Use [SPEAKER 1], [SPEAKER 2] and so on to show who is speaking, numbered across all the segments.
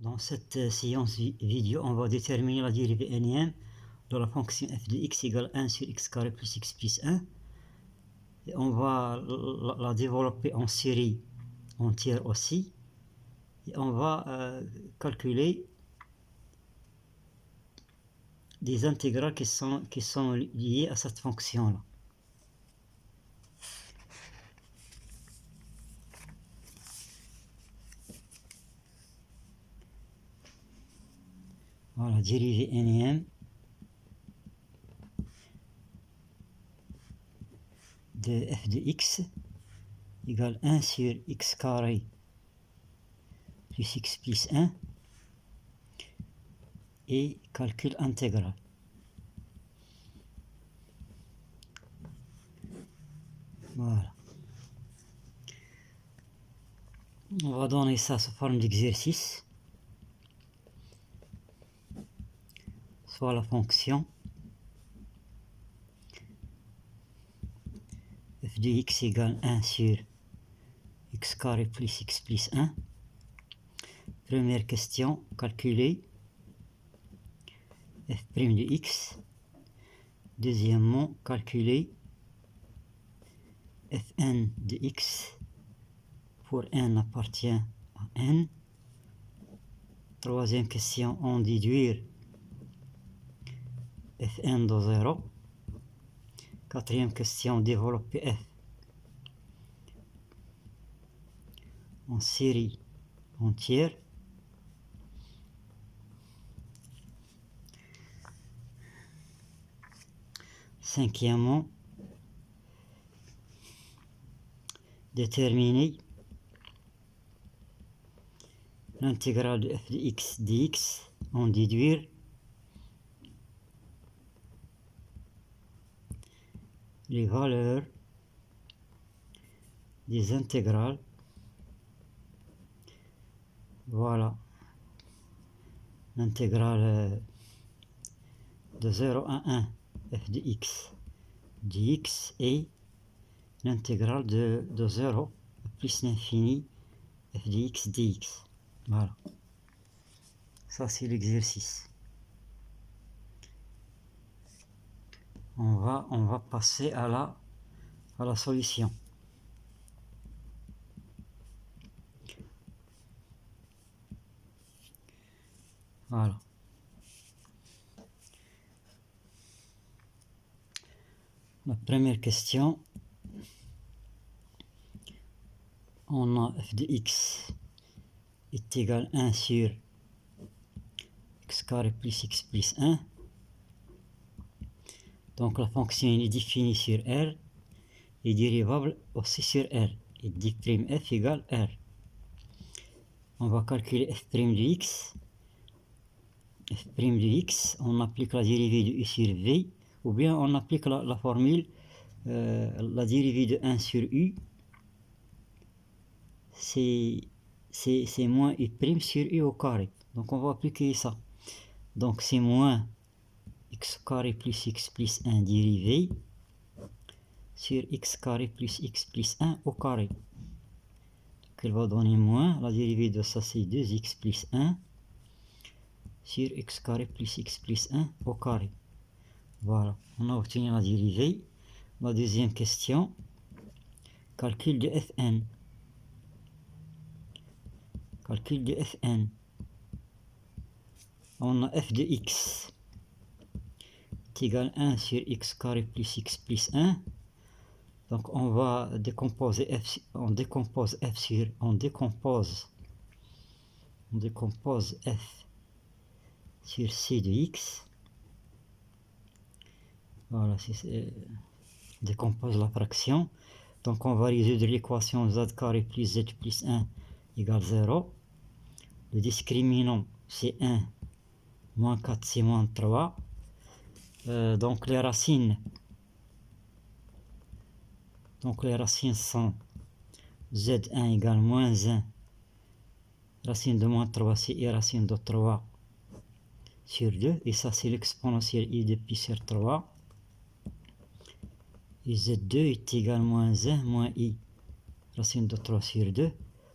[SPEAKER 1] Dans cette séance vidéo, on va déterminer la dérivée énième de la fonction f de x égale 1 sur x carré plus x plus 1. Et on va la développer en série entière aussi. Et on va calculer des intégrales qui sont liées à cette fonction-là. Voilà, dérivée énième de f de x égale 1 sur x carré plus x plus 1 et calcul intégral. Voilà. On va donner ça sous forme d'exercice. Soit la fonction f de x égale 1 sur x carré plus x plus 1. Première question, calculer f' de x. Deuxièmement, calculer fn de x pour n appartient à n. Troisième question, en déduire fn de 0. Quatrième question, développer f en série entière. Cinquièmement, déterminer l'intégrale de f de x dx, en déduire les valeurs des intégrales. Voilà, l'intégrale de 0 à 1 f de x dx et l'intégrale de 0 plus l'infini f de x dx. Voilà, ça c'est l'exercice. On va passer à la solution. Voilà. La première question, on a f de x est égal à 1 sur x carré plus x plus 1. Donc la fonction est définie sur R et dérivable aussi sur R. Et d'f égale R. On va calculer f' de x. f' de x, on applique la dérivée de u sur v, ou bien on applique la formule, la dérivée de 1 sur u, c'est moins u' sur u au carré. Donc on va appliquer ça. Donc c'est moins x carré plus x plus 1 dérivé sur x carré plus x plus 1 au carré. Donc elle va donner moins, la dérivée de ça c'est 2x plus 1 sur x carré plus x plus 1 au carré. Voilà, on a obtenu la dérivée. La deuxième question, calcul de fn. Calcul de fn. On a f de x est égal à 1 sur x carré plus x plus 1. Donc on va décomposer f, on décompose f sur c de x. Voilà, décompose la fraction. Donc on va résoudre l'équation z carré plus z plus 1 égale 0. Le discriminant c'est 1, moins 4 c'est moins 3. Donc les racines sont z1 égale moins 1, racine de moins 3 c'est i racine de 3 sur 2, et ça c'est l'exponentielle i de pi sur 3. Et z2 est égal à moins 1 moins i racine de 3 sur 2,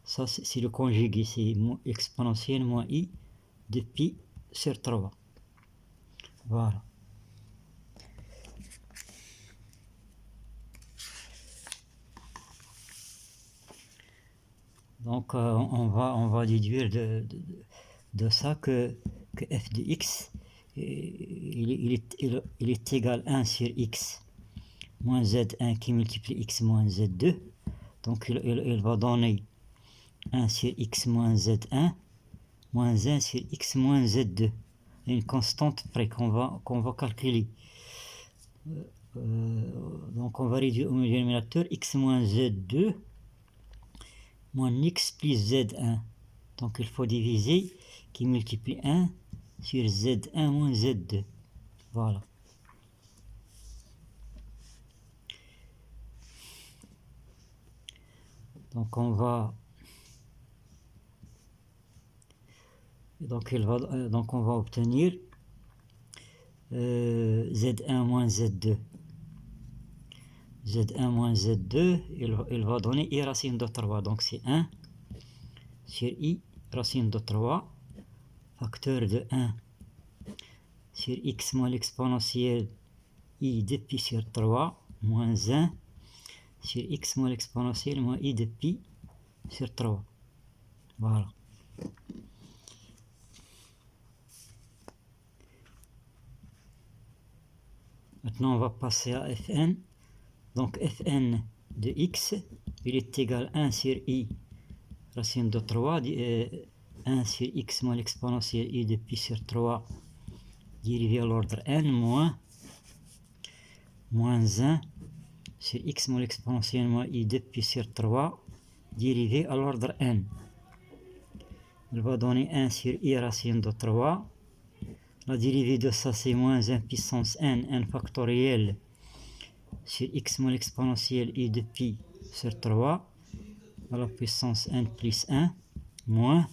[SPEAKER 1] Ça, c'est le conjugué, c'est exponentielle moins i de pi sur 3. Voilà. Donc, on va déduire de ça que f de x, il est égal à 1 sur x moins z1 qui multiplie x moins z2. Donc, il va donner 1 sur x moins z1 moins 1 sur x moins z2. Une constante près qu'on va calculer. Donc, on va réduire au dénominateur x moins z2 moins x plus z1. Donc, il faut diviser qui multiplie 1 sur z1 moins z2. Voilà. Donc, on va obtenir z1 moins z2. z1 moins z2, il va donner i racine de 3. Donc, c'est 1 sur i racine de 3, facteur de 1 sur x moins l'exponentielle i de pi sur 3, moins 1 sur x moins l'exponentielle moins i de pi sur 3. Voilà. Maintenant, on va passer à Fn. Donc, Fn de x, il est égal à 1 sur i racine de 3, 1 sur x moins l'exponentielle i de pi sur 3 dérivé à l'ordre n moins 1 sur x moins l'exponentielle moins i de pi sur 3 dérivé à l'ordre n. Il va donner 1 sur i racine de 3. La dérivée de ça, c'est moins 1 puissance n factoriel sur x moins l'exponentielle i de pi sur 3 à la puissance n plus 1 moins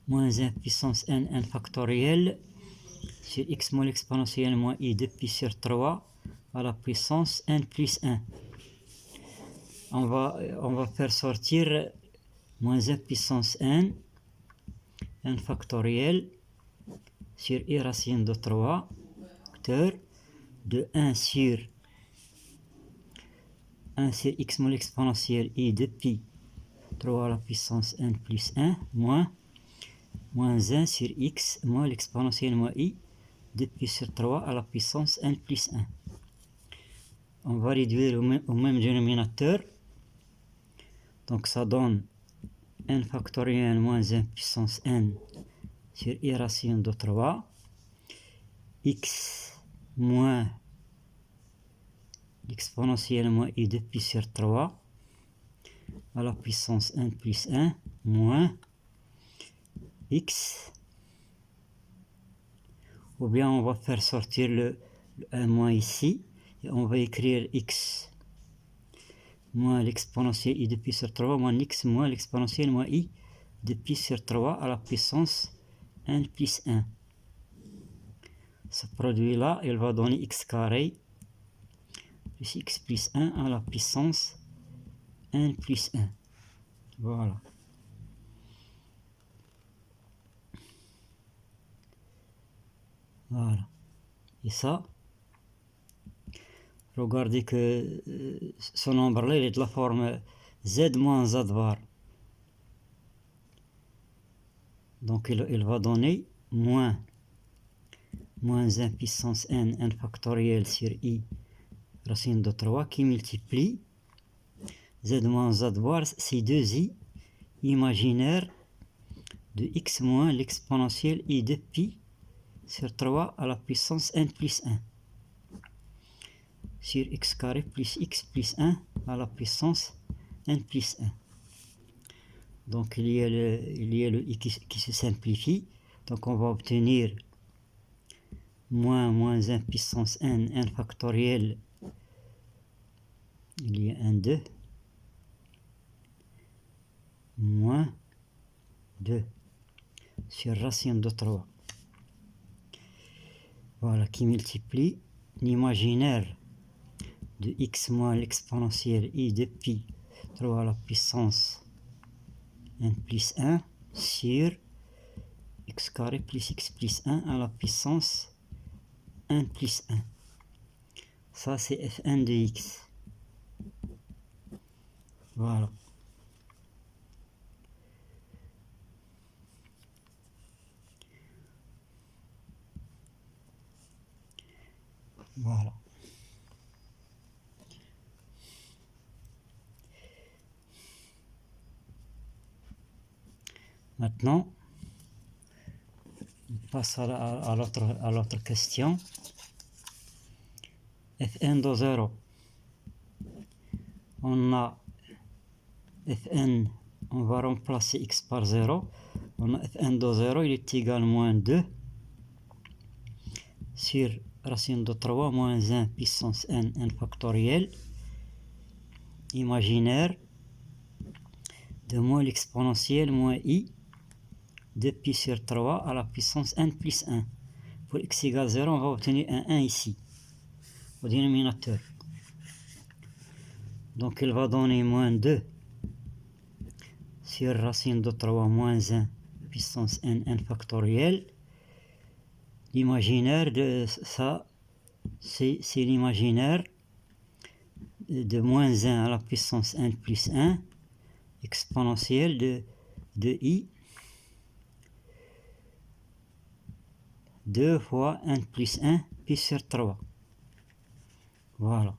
[SPEAKER 1] 1 puissance n factoriel sur x moins l'exponentielle moins i de pi sur 3 à la puissance n plus 1. On va faire sortir moins 1 puissance n factoriel sur i racine de 3 facteur de 1 sur x moins l'exponentielle i de pi 3 à la puissance n plus 1 moins 1 sur x moins l'exponentielle moins i de pi sur 3 à la puissance n plus 1. On va réduire au même dénominateur. Donc ça donne n factoriel moins 1 puissance n sur i racine de 3 x moins l'exponentielle moins i de pi sur 3 à la puissance n plus 1 moins x, ou bien on va faire sortir le 1 moins ici et on va écrire x moins l'exponentielle i de pi sur 3 moins x moins l'exponentielle moins i de pi sur 3 à la puissance n plus 1. Ce produit là, il va donner x carré plus x plus 1 à la puissance n plus 1. Voilà. Voilà. Et ça, regardez que ce nombre-là, il est de la forme z moins z bar. Donc, il va donner moins 1 puissance n factoriel sur i racine de 3 qui multiplie z moins z bar, c'est 2i imaginaire de x moins l'exponentielle i de pi sur 3 à la puissance n plus 1 sur x carré plus x plus 1 à la puissance n plus 1. Donc il y a le i qui se simplifie. Donc on va obtenir moins 1 puissance n factoriel. Il y a un 2 moins 2 sur racine de 3. Voilà, qui multiplie l'imaginaire de x moins l'exponentielle i de pi 3 à la puissance n plus 1 sur x carré plus x plus 1 à la puissance n plus 1. Ça, c'est fn de x. Voilà. Voilà. Maintenant, on passe à l'autre question. Fn de 0. On a Fn, on va remplacer x par 0. On a Fn de 0, il est égal à moins 2 sur racine de 3 moins 1 puissance n factoriel imaginaire de moins l'exponentielle moins i de pi sur 3 à la puissance n plus 1. Pour x égale 0, on va obtenir un 1 ici, au dénominateur. Donc il va donner moins 2 sur racine de 3 moins 1 puissance n factoriel. L'imaginaire de ça, c'est l'imaginaire de moins 1 à la puissance n plus 1 exponentielle de i 2 fois n plus 1 pi sur 3. Voilà.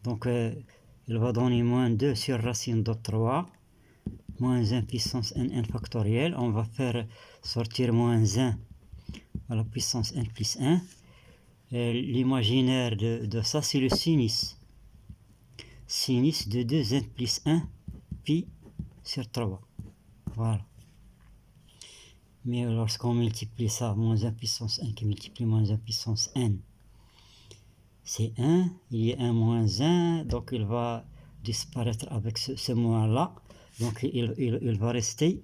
[SPEAKER 1] Donc il va donner moins 2 sur racine de 3 moins 1 puissance n factoriel. On va faire sortir moins 1 à la puissance n plus 1. L'imaginaire de ça, c'est le sinus. Sinus de 2n plus 1 pi sur 3. Voilà. Mais lorsqu'on multiplie ça, moins 1 puissance 1 qui multiplie moins 1 puissance n, c'est 1. Il y a 1 moins 1, donc il va disparaître avec ce moins-là. Donc il va rester,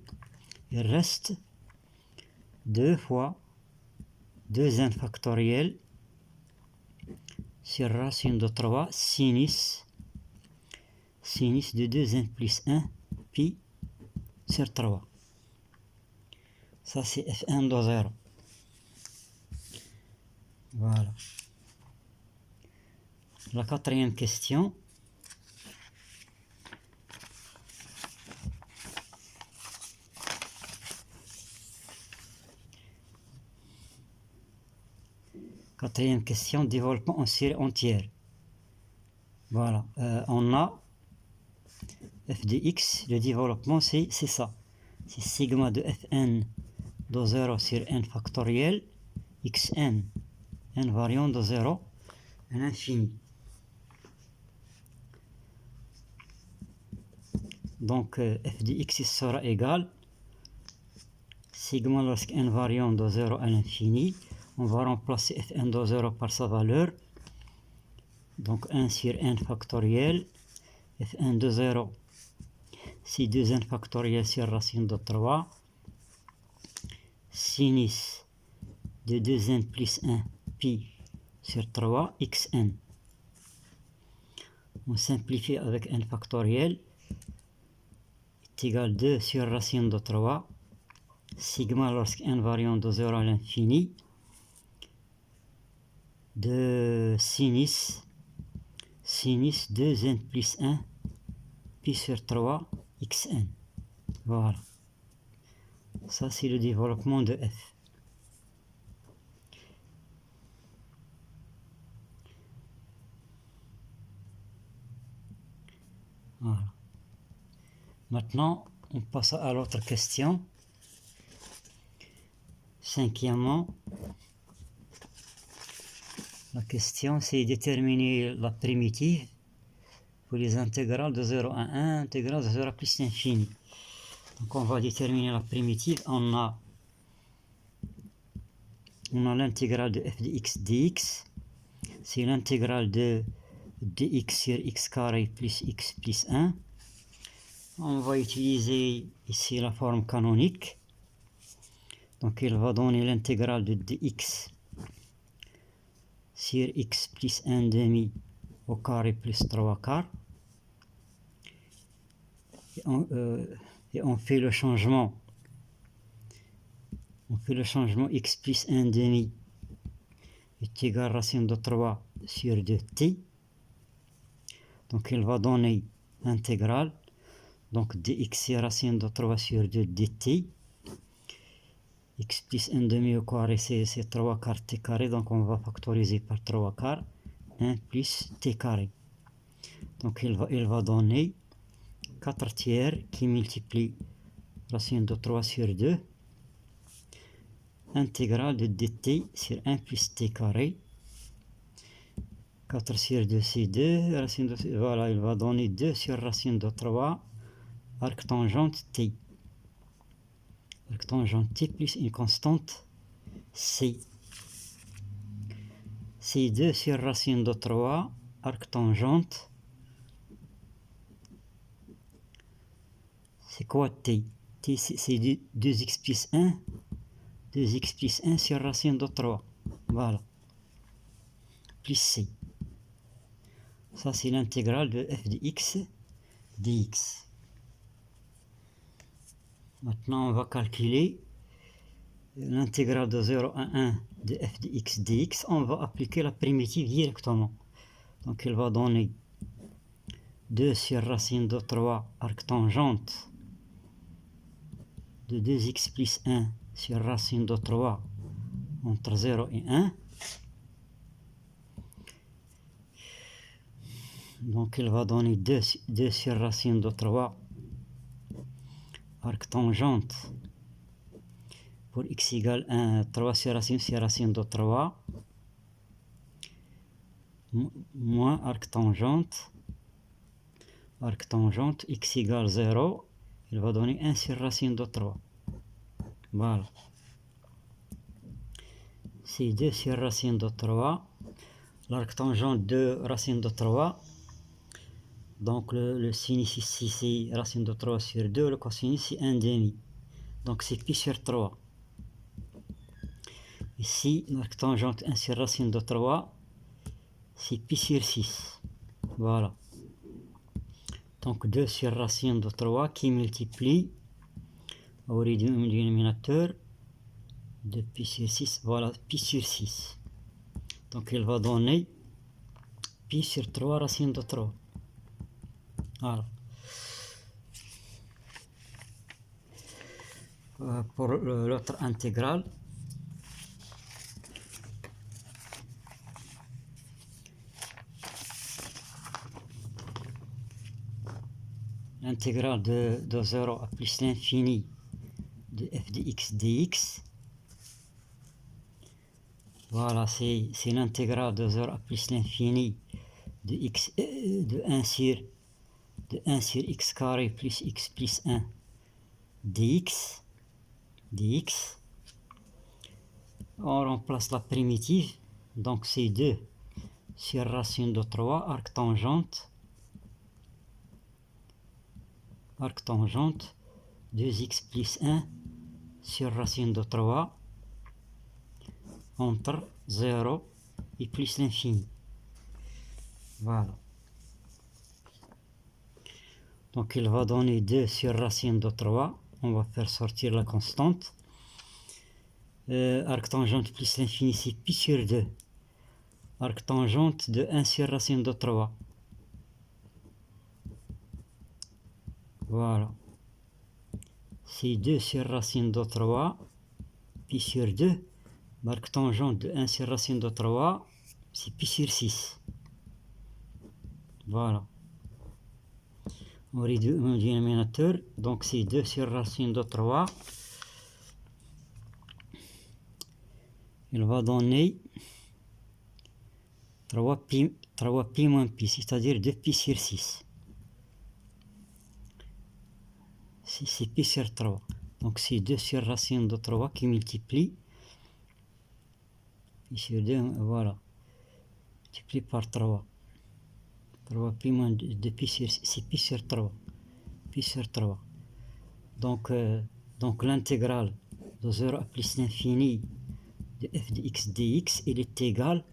[SPEAKER 1] il reste 2 fois 2n factoriel sur racine de 3 sinus de 2n plus 1 pi sur 3. Ça, c'est Fn de 0. Voilà. La quatrième question. Quatrième question, développement en série entière. Voilà. On a f de x, le développement, c'est ça. C'est sigma de Fn de 0 sur n factoriel, xn, n variant de 0 à l'infini. Donc f de x sera égal sigma lorsque n variant de 0 à l'infini. On va remplacer Fn de 0 par sa valeur. Donc 1 sur n factoriel. Fn de 0, c'est 2n factoriel sur racine de 3. Sinus de 2n plus 1 pi sur 3 xn. On simplifie avec n factoriel. Est égal 2 sur racine de 3. Sigma lorsque n variant de 0 à l'infini. De sinus 2n plus 1 pi sur 3 xn. Voilà. Ça, c'est le développement de f. Voilà. Maintenant, on passe à l'autre question. Cinquièmement, la question, c'est déterminer la primitive pour les intégrales de 0 à 1, intégrales de 0 à plus l'infini. Donc on va déterminer la primitive. On a l'intégrale de f de x dx. C'est l'intégrale de dx sur x carré plus x plus 1. On va utiliser ici la forme canonique. Donc il va donner l'intégrale de dx sur x plus 1 demi au carré plus 3 quarts et on fait le changement. On fait le changement x plus 1 demi est égal à racine de 3 sur 2t. Donc il va donner intégrale. Donc dx c'est racine de 3 sur 2 dt. X plus 1 demi au carré c'est 3 quarts t carré. Donc on va factoriser par 3 quarts. 1 plus t carré. Donc il va donner 4 tiers qui multiplie racine de 3 sur 2. Intégrale de dt sur 1 plus t carré. 4 sur 2 c'est 2. Racine de, voilà, il va donner 2 sur racine de 3. Arc tangente t. Arc tangente t plus une constante c. C'est 2 sur racine de 3. Arc tangente. C'est quoi t? T c'est 2x plus 1. 2x plus 1 sur racine de 3. Voilà. Plus c. Ça c'est l'intégrale de f de x dx. Maintenant on va calculer l'intégrale de 0 à 1 de f de x dx. On va appliquer la primitive directement. Donc il va donner 2 sur racine de 3 arc tangente de 2x plus 1 sur racine de 3 entre 0 et 1. Donc il va donner 2 sur racine de 3 arc tangente pour x égale 1, 3 sur racine de 3 moins arc tangente x égale 0, il va donner 1 sur racine de 3. Voilà. C'est 2 sur racine de 3. L'arc tangente de racine de 3. Donc le sinus ici c'est racine de 3 sur 2, le cosinus c'est 1 demi. Donc c'est pi sur 3. Ici, l'arc tangente 1 sur racine de 3, c'est pi sur 6. Voilà. Donc 2 sur racine de 3 qui multiplie au dénominateur de pi sur 6. Voilà, pi sur 6. Donc il va donner pi sur 3 racine de 3. Voilà. Pour l'autre intégrale, l'intégrale de 0 à plus l'infini de f de x dx. Voilà, c'est l'intégrale de 0 à plus l'infini de x de 1 sur x carré plus x plus 1 dx. On remplace la primitive, donc c'est 2 sur racine de 3 arc tangente 2x plus 1 sur racine de 3 entre 0 et plus l'infini. Voilà. Donc il va donner 2 sur racine de 3. On va faire sortir la constante. Arc tangente plus l'infini c'est pi sur 2. Arc tangente de 1 sur racine de 3. Voilà. C'est 2 sur racine de 3. Pi sur 2. L'arc tangente de 1 sur racine de 3, c'est pi sur 6. Voilà. Au dénominateur, donc c'est 2 sur racine de 3. Il va donner 3pi moins pi, c'est-à-dire 2 pi sur 6. C'est pi sur 3. Donc c'est 2 sur racine de 3 qui multiplie. Pi sur 2, voilà. Multiplié par 3. 3 pi moins 2 pi sur 6, c'est pi sur 3. Pi sur 3. Donc l'intégrale de 0 à plus l'infini de f de x dx, il est égal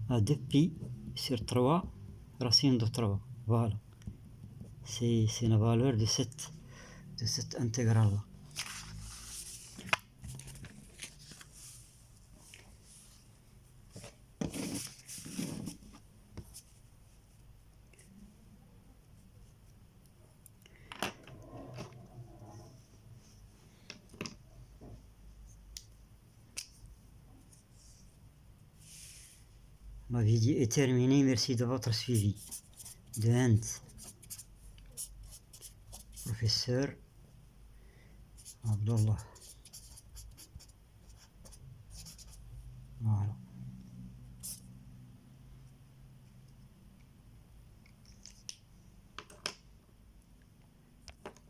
[SPEAKER 1] à 2 pi sur 3 racine de 3. Voilà. c'est la valeur de cette intégrale là. Ma vidéo est terminée, merci de votre suivi. De Hand, professeur Abdallah.